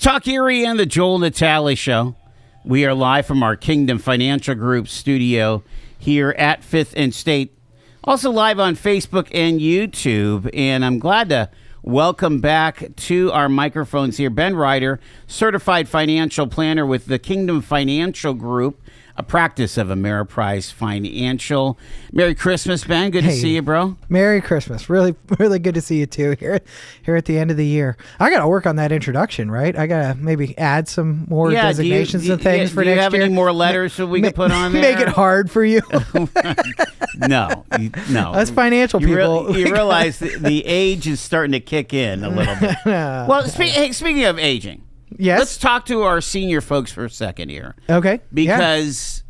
Talk Erie and the Joel Natale Show. We are live from our Kingdom Financial Group studio here at 5th and State. Also live on Facebook and YouTube. And I'm glad to welcome back to our microphones here Ben Reiter, certified financial planner with the Kingdom Financial Group, a practice of Ameriprise Financial. Merry Christmas, Ben. Good to see you, bro. Merry Christmas. Really, really good to see you too here at the end of the year. I got to work on that introduction, right? I got to maybe add some more designations and things for next year. Do you have any more letters that we can put on there? Make it hard for you. No. Us financial people. You realize the age is starting to kick in a little bit. Well, speaking of aging. Yes. Let's talk to our senior folks for a second here. Okay. Because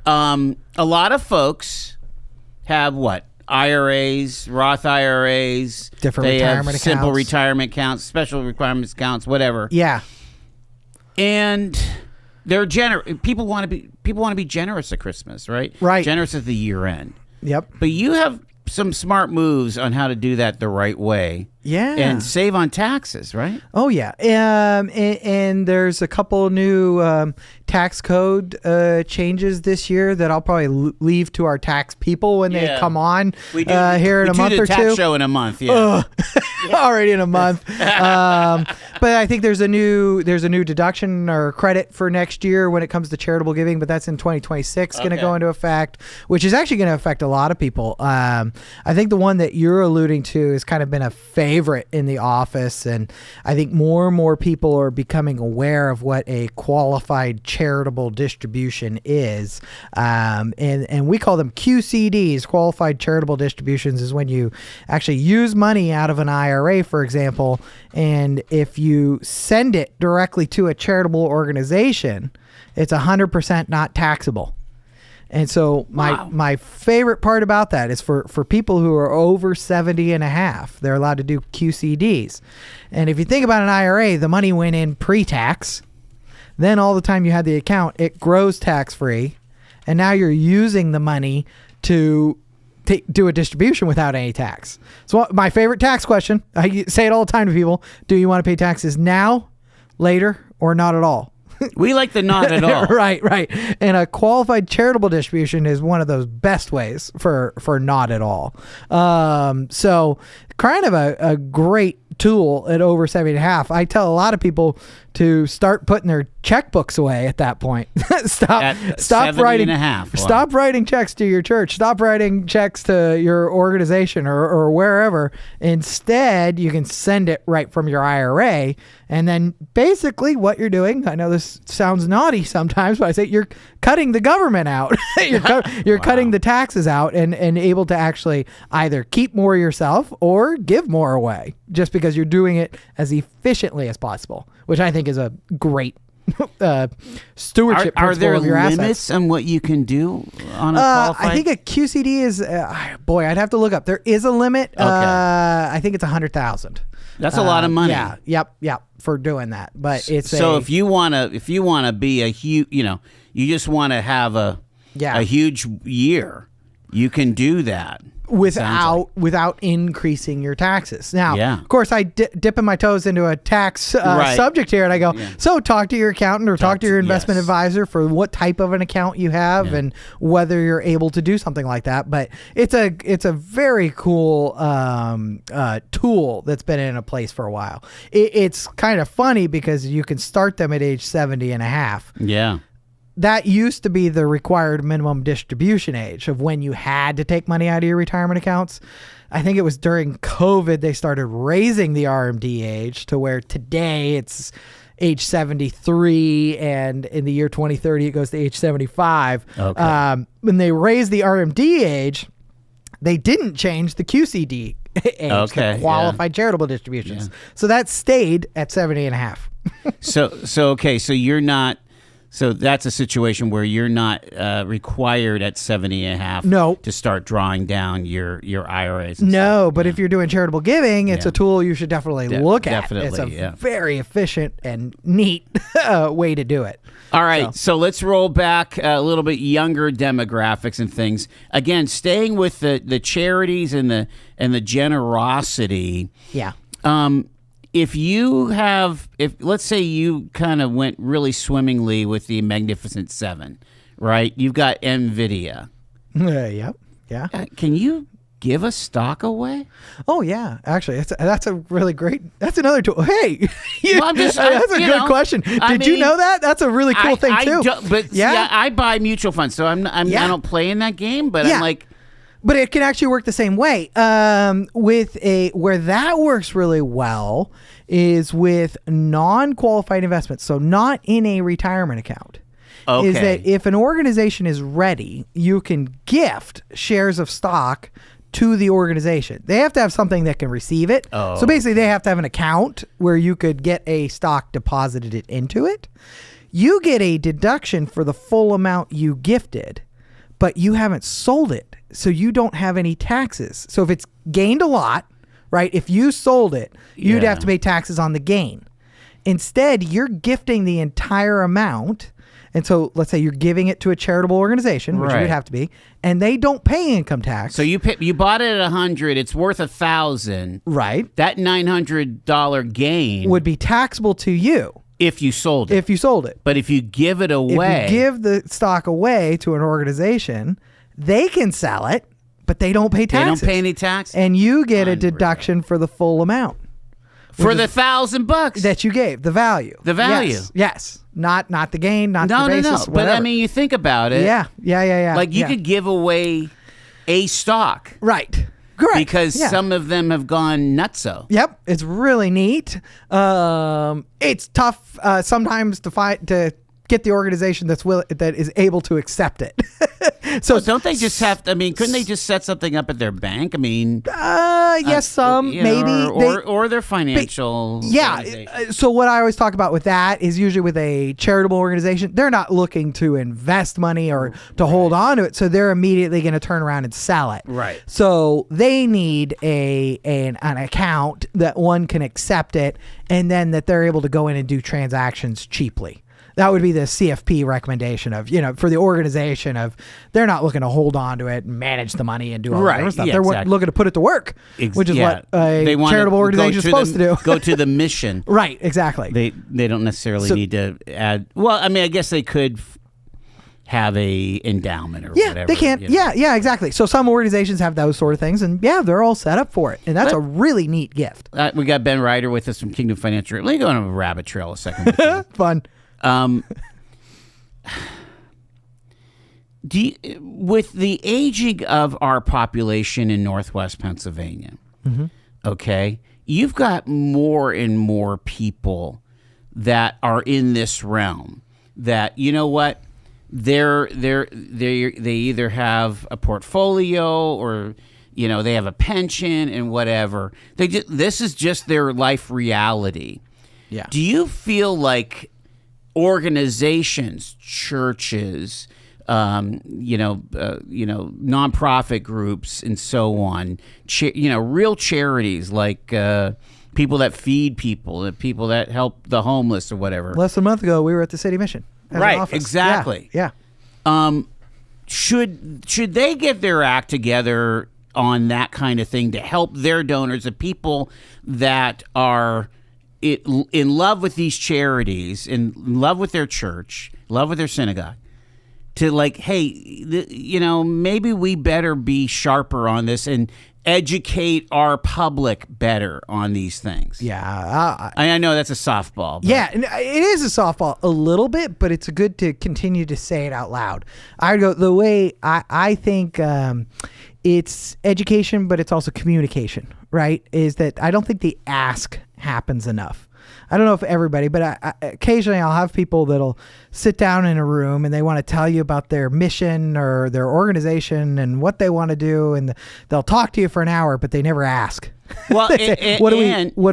a lot of folks have what? IRAs, Roth IRAs. Different retirement accounts. Simple retirement accounts, special requirements accounts, whatever. Yeah. And they're people want to be generous at Christmas, right? Right. Generous at the year end. Yep. But you have some smart moves on how to do that the right way. Yeah. And save on taxes, right? Oh, yeah. And there's a couple new tax code changes this year that I'll probably leave to our tax people when they come on here in a month or two. We do the tax show in a month, yeah. Already in a month. But I think there's a new deduction or credit for next year when it comes to charitable giving, but that's in 2026 going to go into effect, which is actually going to affect a lot of people. I think the one that you're alluding to has kind of been a favorite in the office, and I think more and more people are becoming aware of what a qualified charitable distribution is, and we call them QCDs. Qualified charitable distributions is when you actually use money out of an IRA, for example, and if you send it directly to a charitable organization, it's 100% not taxable. And so my favorite part about that is for people who are over 70 and a half, they're allowed to do QCDs. And if you think about an IRA, the money went in pre-tax. Then all the time you had the account, it grows tax-free. And now you're using the money to do a distribution without any tax. So my favorite tax question, I say it all the time to people, do you want to pay taxes now, later, or not at all? We like the not at all. Right. And a qualified charitable distribution is one of those best ways for not at all. So kind of a great tool at over 70 and a half. I tell a lot of people to start putting their checkbooks away at that point. Stop writing and a half. Wow. Stop writing checks to your church. Stop writing checks to your organization or wherever. Instead, you can send it right from your IRA. And then basically what you're doing, I know this sounds naughty sometimes, but I say you're cutting the government out. You're cutting the taxes out and able to actually either keep more yourself or give more away just because you're doing it as efficiently as possible, which I think is a great stewardship principle of your assets. Are there limits on what you can do on a qualified? I think a QCD is, I'd have to look up. There is a limit. Okay. I think it's 100,000. That's a lot of money. Yeah. Yep. For doing that, but it's so if you want to be a huge, you just want to have a huge year, you can do that without increasing your taxes. Now, of course, I dipping my toes into a tax subject here, and I go, so talk to your accountant or talk to your investment advisor for what type of an account you have and whether you're able to do something like that. But it's a very cool tool that's been in place for a while. It's kind of funny because you can start them at age 70 and a half. Yeah. That used to be the required minimum distribution age of when you had to take money out of your retirement accounts. I think it was during COVID they started raising the RMD age to where today it's age 73, and in the year 2030 it goes to age 75. Okay. When they raised the RMD age, they didn't change the QCD age, the qualified charitable distributions. Yeah. So that stayed at 70 and a half. So you're not. So that's a situation where you're not required at 70 and a half to start drawing down your IRAs. But if you're doing charitable giving, it's a tool you should definitely look at. It's a very efficient and neat way to do it. All right, so let's roll back a little bit younger demographics and things. Again, staying with the charities and the generosity. Yeah. if let's say you kind of went really swimmingly with the Magnificent Seven, right? You've got NVIDIA. Yep. Yeah. Can you give a stock away? Oh yeah, actually, that's a really great. That's another tool. Hey, that's a good question. Did you know that? That's a really cool thing too. But yeah, I buy mutual funds, so I don't play in that game. But I'm like, but it can actually work the same way. Where that works really well is with non-qualified investments, so not in a retirement account. Okay. Is that if an organization is ready, you can gift shares of stock to the organization. They have to have something that can receive it. Oh. So basically they have to have an account where you could get a stock deposited into it. You get a deduction for the full amount you gifted, but you haven't sold it. So you don't have any taxes. So if it's gained a lot, right? If you sold it, you'd have to pay taxes on the gain. Instead, you're gifting the entire amount. And so let's say you're giving it to a charitable organization, which you would have to be, and they don't pay income tax. So you bought it at 100, it's worth 1,000. Right. That $900 gain would be taxable to you if you sold it. If you sold it. But if you give it away, if you give the stock away to an organization, they can sell it, but they don't pay taxes. They don't pay any tax? And you get a deduction for the full amount. For the $1,000 that you gave, the value. The value. Yes. Not the gain, not the basis. No. But I mean, you think about it. Yeah. Like you could give away a stock. Right. Correct. Because some of them have gone nutso. Yep. It's really neat. It's tough sometimes to get the organization that is able to accept it. So don't they just have to, I mean, couldn't they just set something up at their bank? I mean, yes, maybe or their financial. So what I always talk about with that is usually with a charitable organization, they're not looking to invest money or to hold on to it. So they're immediately going to turn around and sell it. Right. So they need an account that one can accept it, and then that they're able to go in and do transactions cheaply. That would be the CFP recommendation of, for the organization of, they're not looking to hold on to it and manage the money and do all that other stuff. They're looking to put it to work, which is what a charitable organization is supposed to do. Go to the mission. Right, exactly. They don't necessarily need to add, well, I mean, I guess they could have a endowment or whatever. They can. Yeah, exactly. So some organizations have those sort of things, and they're all set up for it. And that's a really neat gift. We got Ben Reiter with us from Kingdom Financial. Let me go on a rabbit trail a second with you. Fun. With the aging of our population in Northwest Pennsylvania, okay, you've got more and more people that are in this realm that, you know what, they either have a portfolio or, they have a pension and whatever. This is just their life reality. Yeah. Do you feel like organizations, churches, nonprofit groups, and so on, real charities like people that feed people, the people that help the homeless or whatever. Less than a month ago, we were at the city mission. Right, exactly. Yeah. Should they get their act together on that kind of thing to help their donors, the people that are in love with these charities, in love with their church, love with their synagogue, to maybe we better be sharper on this and educate our public better on these things. Yeah. I know that's a softball. But. Yeah, it is a softball a little bit, but it's good to continue to say it out loud. I would go the way I think it's education, but it's also communication, right? Is that I don't think the ask happens enough. I don't know if everybody, but occasionally I'll have people that'll sit down in a room and they want to tell you about their mission or their organization and what they want to do, and they'll talk to you for an hour, but they never ask. Well, what do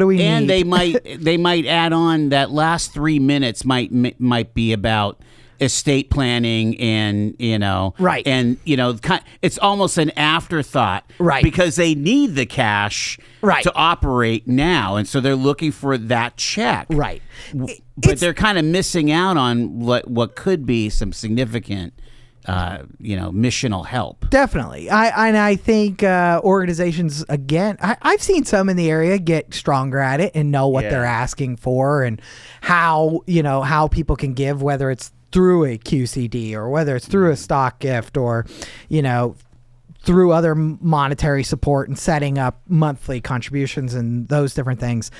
we need? And they might add on that last 3 minutes might be about estate planning and right, and it's almost an afterthought, right, because they need the cash to operate now, and so they're looking for that check, right, but they're kind of missing out on what could be some significant missional help. Definitely. I think organizations, again, I've seen some in the area get stronger at it and know what they're asking for and how people can give, whether it's through a QCD or whether it's through a stock gift or, through other monetary support and setting up monthly contributions and those different things.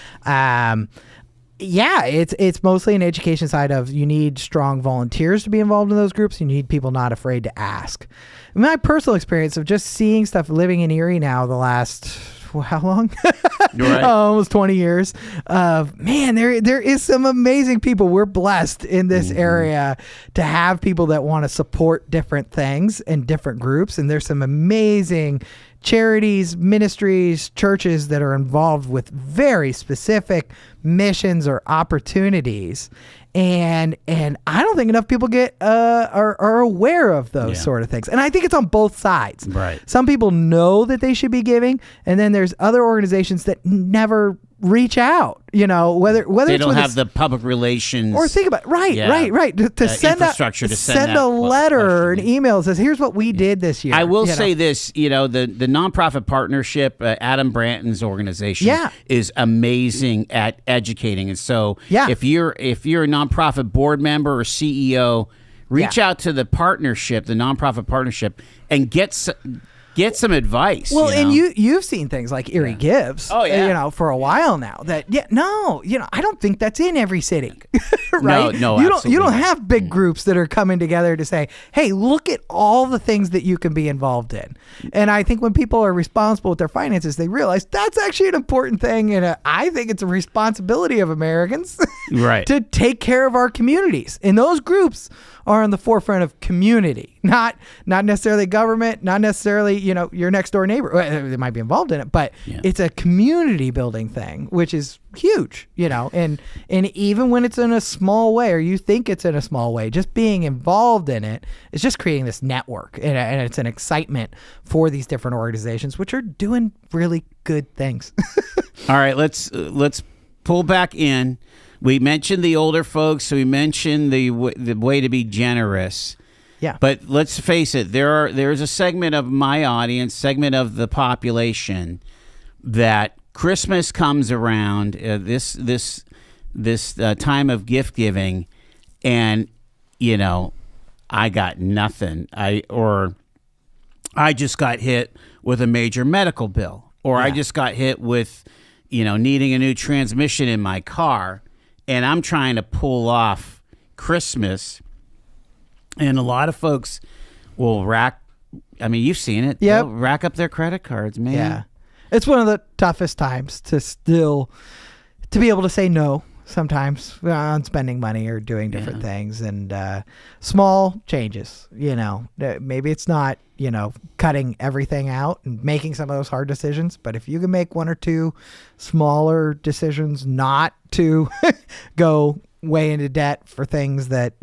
It's mostly an education side of you need strong volunteers to be involved in those groups. You need people not afraid to ask. My personal experience of just seeing stuff living in Erie now the last, how long? Right. Almost 20 years. Man, there is some amazing people. We're blessed in this area to have people that want to support different things and different groups. And there's some amazing charities, ministries, churches that are involved with very specific missions or opportunities. And I don't think enough people are aware of those sort of things. And I think it's on both sides. Right. Some people know that they should be giving, and then there's other organizations that never reach out, whether they it's don't with have the public relations or think about right to send infrastructure to send a letter or an email that says, here's what we did this year. I will say this, the nonprofit partnership, Adam Branton's organization is amazing at educating. And so if you're a nonprofit board member or CEO, reach out to the partnership, the nonprofit partnership, and get some advice. Well, and you've seen things like Erie Gives, for a while now. That I don't think that's in every city, right? No, you don't have big groups that are coming together to say, hey, look at all the things that you can be involved in. And I think when people are responsible with their finances, they realize that's actually an important thing, and I think it's a responsibility of Americans, right, to take care of our communities. And those groups are on the forefront of community, not necessarily government, not necessarily your next door neighbor. They might be involved in it, but it's a community building thing, which is huge, and even when it's in a small way, or you think it's in a small way, just being involved in it is just creating this network, and it's an excitement for these different organizations, which are doing really good things. All right, let's pull back in. We mentioned the older folks, so we mentioned the way to be generous. Yeah. But let's face it, there's a segment of my audience, segment of the population, that Christmas comes around, this time of gift giving, and I got nothing. I just got hit with a major medical bill, or I just got hit with needing a new transmission in my car. And I'm trying to pull off Christmas, and a lot of folks will you've seen it. Yep. They'll rack up their credit cards, man. Yeah. It's one of the toughest times to be able to say no sometimes on spending money or doing different things, and small changes, maybe it's not, cutting everything out and making some of those hard decisions, but if you can make one or two smaller decisions not to go way into debt for things that,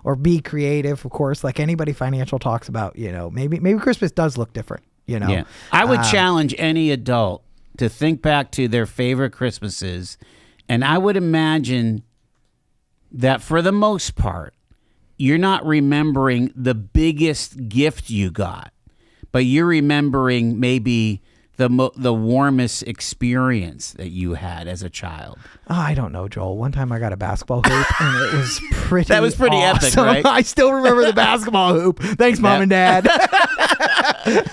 or be creative, of course, like anybody financial talks about, maybe Christmas does look different, Yeah. I would challenge any adult to think back to their favorite Christmases. And I would imagine that for the most part, you're not remembering the biggest gift you got, but you're remembering maybe the warmest experience that you had as a child. Oh, I don't know, Joel. One time I got a basketball hoop, and it was pretty That was pretty awesome. epic, right? I still remember the basketball hoop. Thanks, Mom and Dad.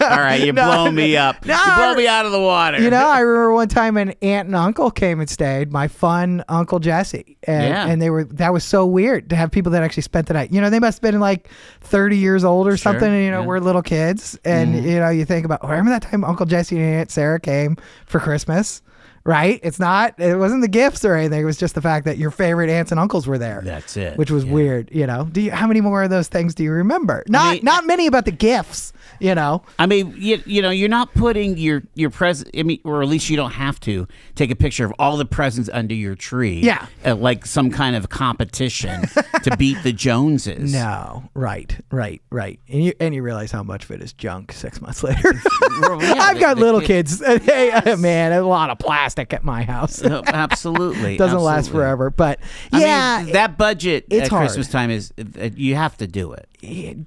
All right, you're blowing me up. You're blowing me out of the water. I remember one time an aunt and uncle came and stayed, my fun Uncle Jesse. And that was so weird to have people that actually spent the night. They must have been like 30 years old or something, and, we're little kids. And, you think about, remember that time Uncle Jesse and Aunt Sarah came for Christmas? Right? It wasn't the gifts or anything. It was just the fact that your favorite aunts and uncles were there. That's it. Which was weird, how many more of those things do you remember? Not many about the gifts, I mean, you're not putting your present, or at least you don't have to take a picture of all the presents under your tree. Yeah. Like some kind of competition to beat the Joneses. No. Right. And you realize how much of it is junk 6 months later. I've got little kids. Hey, man, a lot of plastic at my house. Absolutely. Doesn't last forever, but I mean, that budget it's at hard. Christmas time is, you have to do it.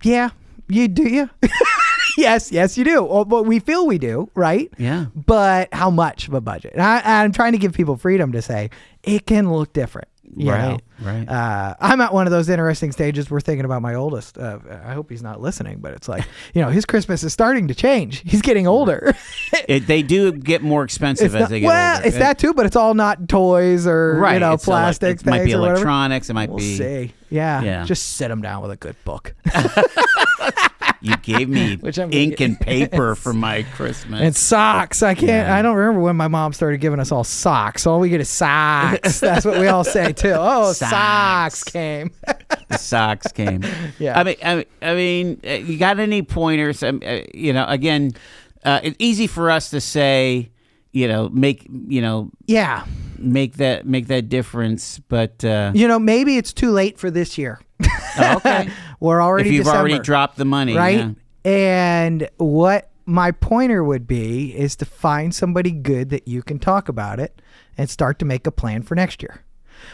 Yeah, you do. You? Yes, you do. Well, but we feel we do, right? Yeah. But how much of a budget? And I'm trying to give people freedom to say it can look different. Right. I'm at one of those interesting stages. We're thinking about my oldest. I hope he's not listening, but it's like, his Christmas is starting to change. He's getting older. They do get more expensive as they get older. Well, it's that too, but it's all not toys or It's plastic. It might be or electronics. It might we'll be. See. Yeah. Just sit him down with a good book. You gave me ink and paper for my Christmas. And socks. I don't remember when my mom started giving us all socks. All we get is socks. That's what we all say too. Oh, socks came. The socks came. Yeah. I mean, you got any pointers? Again, it's easy for us to say, make that difference, but maybe it's too late for this year. Okay. We're already if you've December, already dropped the money, right? Yeah. And what my pointer would be is to find somebody good that you can talk about it and start to make a plan for next year.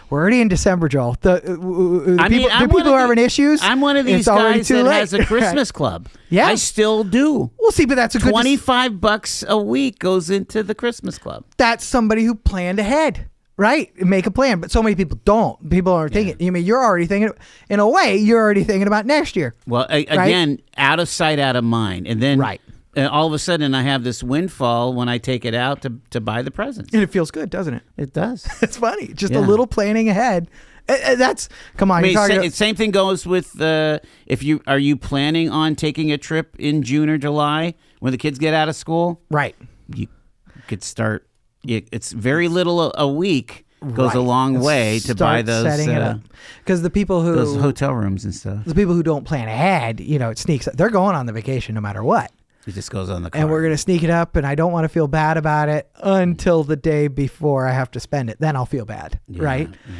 We're already in December, Joel. The people who are having issues. I'm one of these guys that has a Christmas club. Yeah, I still do. We'll see, but that's a good $25 a week goes into the Christmas club. That's somebody who planned ahead. Right, make a plan, but so many people don't. People aren't thinking. You're already thinking. In a way, you're already thinking about next year. Well, again, out of sight, out of mind, and then and all of a sudden, I have this windfall when I take it out to buy the presents, and it feels good, doesn't it? It does. It's funny, just a little planning ahead. Come on. Same thing goes with are you planning on taking a trip in June or July when the kids get out of school? Right. You could start. It's very little a week goes a long way to buy those setting it up, because the people who those hotel rooms and stuff. The people who don't plan ahead, it sneaks. They're going on the vacation no matter what. It just goes on the card. And we're gonna sneak it up, and I don't want to feel bad about it until the day before I have to spend it. Then I'll feel bad, right? Yeah.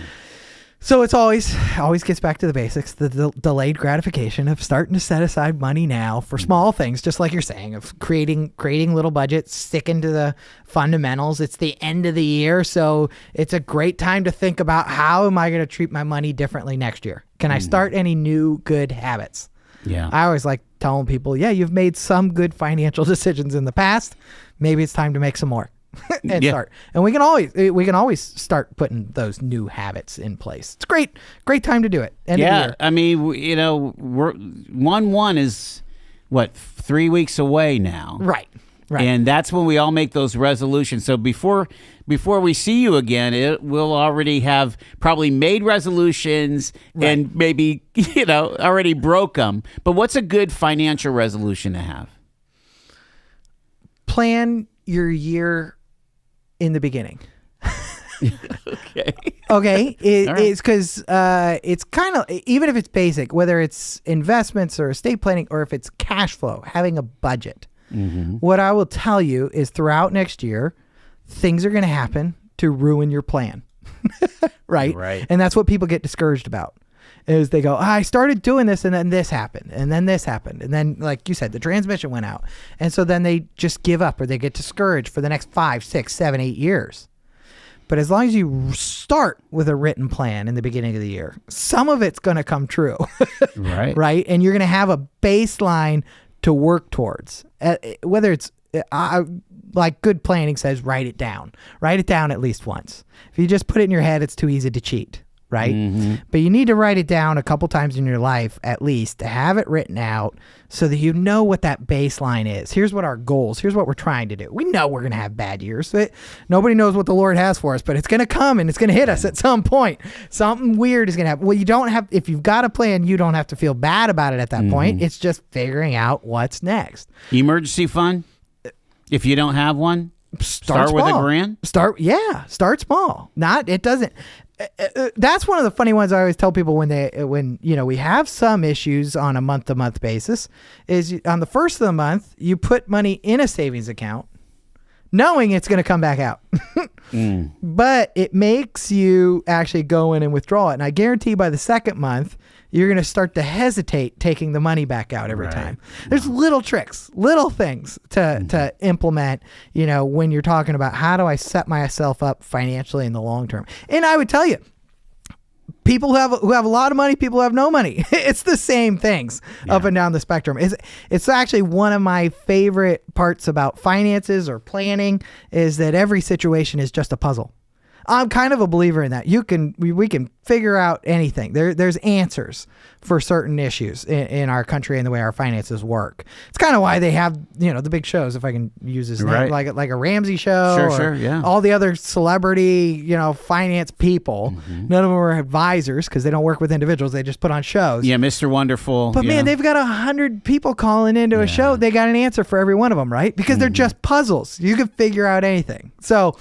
So it's always gets back to the basics, the delayed gratification of starting to set aside money now for small things, just like you're saying, of creating little budgets, sticking to the fundamentals. It's the end of the year, so it's a great time to think about how am I going to treat my money differently next year? Can I start any new good habits? Yeah. I always like telling people, you've made some good financial decisions in the past. Maybe it's time to make some more. And start, and we can always start putting those new habits in place. It's great time to do it. End of the year. I mean, we're 1/1 is what 3 weeks away now, right? And that's when we all make those resolutions. So before we see you again, we'll already have probably made resolutions and maybe already broke them. But what's a good financial resolution to have? Plan your year in the beginning. Okay. It's because it's kind of, even if it's basic, whether it's investments or estate planning or if it's cash flow, having a budget. What I will tell you is throughout next year, things are going to happen to ruin your plan. Right. And that's what people get discouraged about. Is they go, I started doing this and then this happened and then this happened. And then, like you said, the transmission went out. And so then they just give up or they get discouraged for the next 5, 6, 7, 8 years. But as long as you start with a written plan in the beginning of the year, some of it's going to come true. Right. And you're going to have a baseline to work towards. Whether it's like good planning says, write it down. Write it down at least once. If you just put it in your head, it's too easy to cheat. Right. But you need to write it down a couple times in your life, at least, to have it written out so that you know what that baseline is. Here's what our goals, here's what we're trying to do. We know we're going to have bad years. Nobody knows what the Lord has for us, but it's going to come and it's going to hit us at some point. Something weird is going to happen. Well, if you've got a plan, you don't have to feel bad about it at that point. It's just figuring out what's next. Emergency fund? If you don't have one, start with $1,000. Start small. That's one of the funny ones I always tell people when we have some issues on a month-to-month basis is on the first of the month, you put money in a savings account knowing it's going to come back out. But it makes you actually go in and withdraw it. And I guarantee by the second month, you're going to start to hesitate taking the money back out every time. There's little tricks, little things to implement, when you're talking about how do I set myself up financially in the long term. And I would tell you, people who have a lot of money, people who have no money. It's the same things up and down the spectrum. It's actually one of my favorite parts about finances or planning is that every situation is just a puzzle. I'm kind of a believer in that. We can figure out anything. There's answers for certain issues in our country and the way our finances work. It's kind of why they have, the big shows, if I can use his name, like a Ramsey show, all the other celebrity, finance people. None of them are advisors because they don't work with individuals. They just put on shows. Yeah, Mr. Wonderful. But man, they've got 100 people calling into a show. They got an answer for every one of them, right? Because they're just puzzles. You can figure out anything. So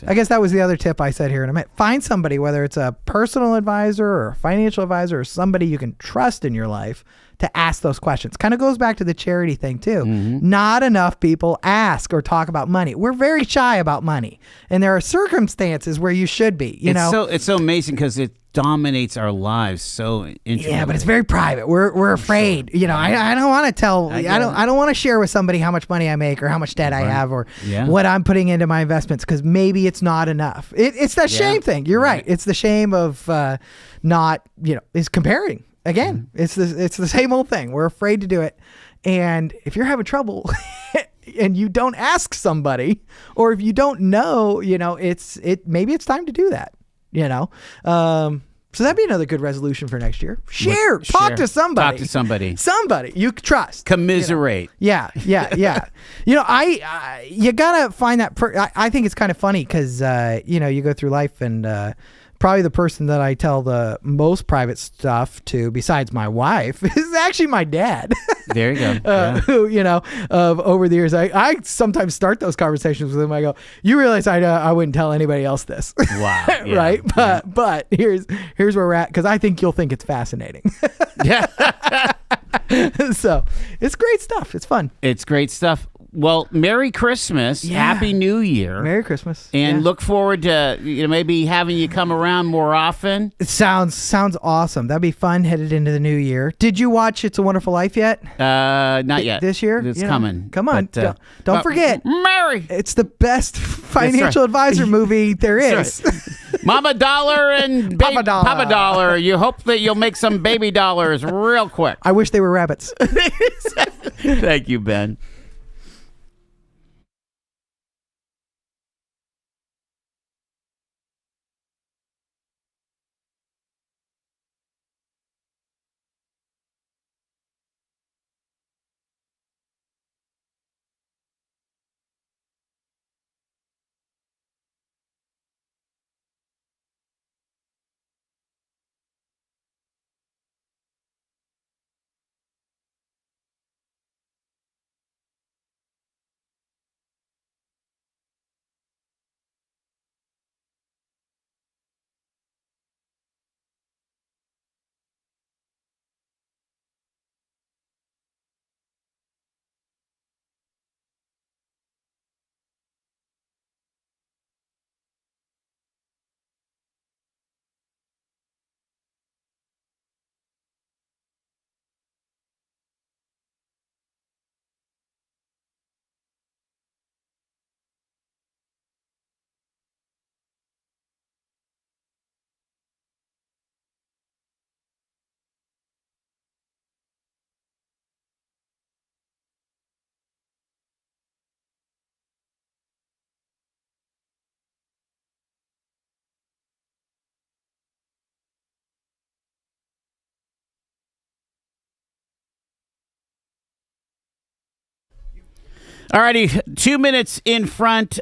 I guess that was the other tip I said here in a minute. Find somebody, whether it's a personal advisor or a financial advisor or somebody you can trust in your life to ask those questions. Kind of goes back to the charity thing too. Not enough people ask or talk about money. We're very shy about money, and there are circumstances where you should be. It's so amazing because it dominates our lives so intricately. Yeah, but it's very private. We're afraid. Sure. I don't want to tell. I don't want to share with somebody how much money I make or how much debt I have or what I'm putting into my investments because maybe it's not enough. It's that shame thing. You're right. It's the shame of not. Is comparing. Again, it's the same old thing. We're afraid to do it. And if you're having trouble and you don't ask somebody, or if you don't know, maybe it's time to do that, So that'd be another good resolution for next year. Talk to somebody. Talk to somebody. Somebody you trust. Commiserate. Yeah. You gotta find that. I think it's kind of funny because you go through life and. Probably the person that I tell the most private stuff to, besides my wife, is actually my dad. There you go. Who, over the years, I sometimes start those conversations with him. I go, you realize I wouldn't tell anybody else this. Wow. Yeah. Right? But here's where we're at, because I think you'll think it's fascinating. Yeah. So it's great stuff. It's fun. It's great stuff. Well, Merry Christmas. Yeah. Happy New Year. Merry Christmas. And look forward to maybe having you come around more often. It sounds awesome. That'd be fun headed into the new year. Did you watch It's a Wonderful Life yet? Not yet. This year? It's coming. Come on. But, don't forget. Mary. It's the best financial advisor movie there is. Right. Mama Dollar and Papa Dollar. You hope that you'll make some baby dollars real quick. I wish they were rabbits. Thank you, Ben. All righty, 2 minutes in front